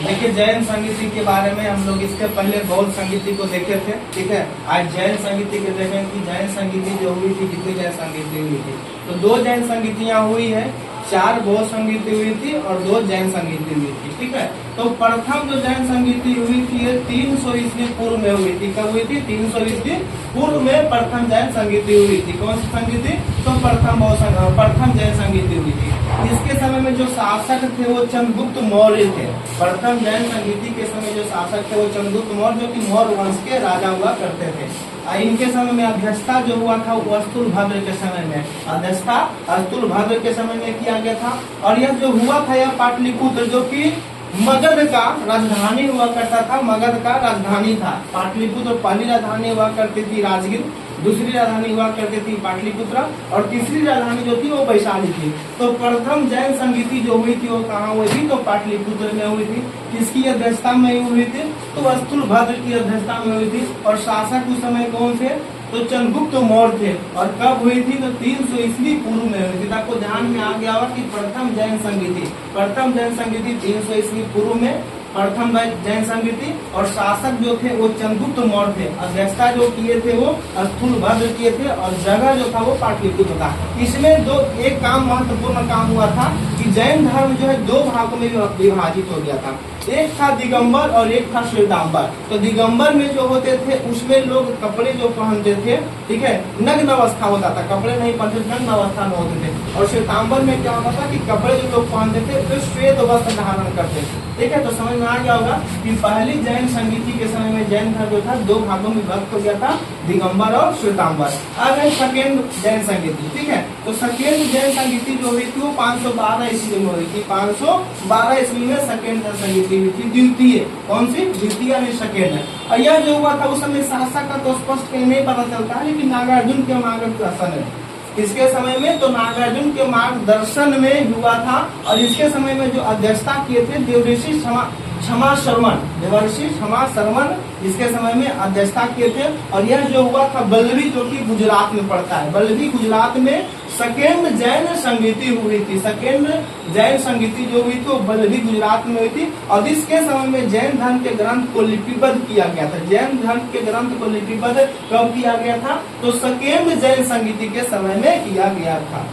देखिए जैन संगीति के बारे में हम लोग इसके पहले बौद्ध संगीति को देखे थे, ठीक है। आज जैन संगीति के देखें कि जैन संगीति जो हुई थी, कितनी जैन संगीति हुई थी। तो 2 जैन संगीतियां हुई है, 4 बौद्ध संगीति हुई थी और 2 जैन संगीति हुई थी, ठीक है। तो प्रथम जो जैन संगीति हुई थी 300 ईस्वी पूर्व में हुई थी। कब हुई थी? 300 ईस्वी पूर्व में प्रथम जैन संगीति हुई थी। कौन सी संगीति? तो प्रथम जैन संगीति हुई थी। इसके समय में जो शासक थे वो चंद्रगुप्त मौर्य थे। प्रथम जैन संगीति के समय जो शासक थे वो चंद्रगुप्त मौर्य, जो कि मौर्य वंश के राजा हुआ करते थे। इनके समय में अध्यक्षता जो हुआ था वो स्थूलभद्र के समय में, अध्यक्षता स्थूलभद्र के समय में किया गया था। और यह जो हुआ था यह पाटलिपुत्र, जो कि मगध का राजधानी हुआ करता था, मगध का राजधानी था। पाटलिपुत्र पहली राजधानी हुआ करती थी राजगीर, दूसरी राजधानी हुआ करती थी पाटलिपुत्र और तीसरी राजधानी जो थी वो वैशाली थी। तो प्रथम जैन संगीति जो हुई थी वो कहाँ हुई थी? तो पाटलिपुत्र में हुई थी। किसकी अध्यक्षता में हुई थी? तो स्थूलभद्र की अध्यक्षता में हुई थी। और शासक उस समय कौन थे? तो चंद्रगुप्त मौर्य थे। और कब हुई थी? तो 300 ईस्वी पूर्व में हुई थी। आपको ध्यान में आ गया होगा कि प्रथम जैन संगीति 300 ईस्वी पूर्व में प्रथम जैन संगीति, और शासक जो थे वो चंद्रगुप्त मौर्य थे। अध्यक्षता जो किए थे वो स्थूलभद्र किए थे और जगह जो था वो पाटलिपुत्र था। इसमें एक काम महत्वपूर्ण काम हुआ था कि जैन धर्म जो है 2 भागों में विभाजित हो गया था। एक था दिगंबर और एक था श्वेतांबर। तो दिगंबर में जो होते थे उसमें लोग कपड़े जो पहनते थे, ठीक है, नग्न अवस्था होता था, कपड़े नहीं पहनते, नग्न अवस्था में होते थे। और श्वेतांबर में क्या होता था कि कपड़े जो लोग पहनते थे तो श्वेत वस्त्र धारण करते थे, ठीक है। तो समझ में आ गया होगा कि पहली जैन संगीति के समय में जैन धर्म जो था 2 भागों में विभक्त हो गया था, दिगंबर और श्वेतांबर। अब है सेकेंड जैन संगीति, ठीक है। तो सेकेंड जैन संगीति जो हुई थी वो 512 ईस्वी में हुई थी। 512 ईस्वी में सेकेंड जैन संगीति हुई थी। द्वितीय कौन सी? द्वितीय और सेकेंड है। और यह जो हुआ था उस समय शासक का तो स्पष्ट कहीं नहीं पता चलता है, लेकिन नागार्जुन के मार्गदर्शन है। इसके समय में तो नागार्जुन के मार्गदर्शन में हुआ था। और इसके समय में जो अध्यक्षता किए थे देवर्षि क्षमा शर्मन इसके समय में अध्यक्षता किए थे। और यह जो हुआ था बल्लभी, जो कि गुजरात में पड़ता है, बल्लभी गुजरात में सेकेंड जैन संगीति हुई थी। सेकेंड जैन संगीति जो हुई थी वो बल्लभी गुजरात में हुई थी। और इसके समय में जैन धर्म के ग्रंथ को लिपिबद्ध किया गया था। जैन धर्म के ग्रंथ को लिपिबद्ध कब किया गया था? तो सेकेंड जैन संगीति के समय में किया गया था।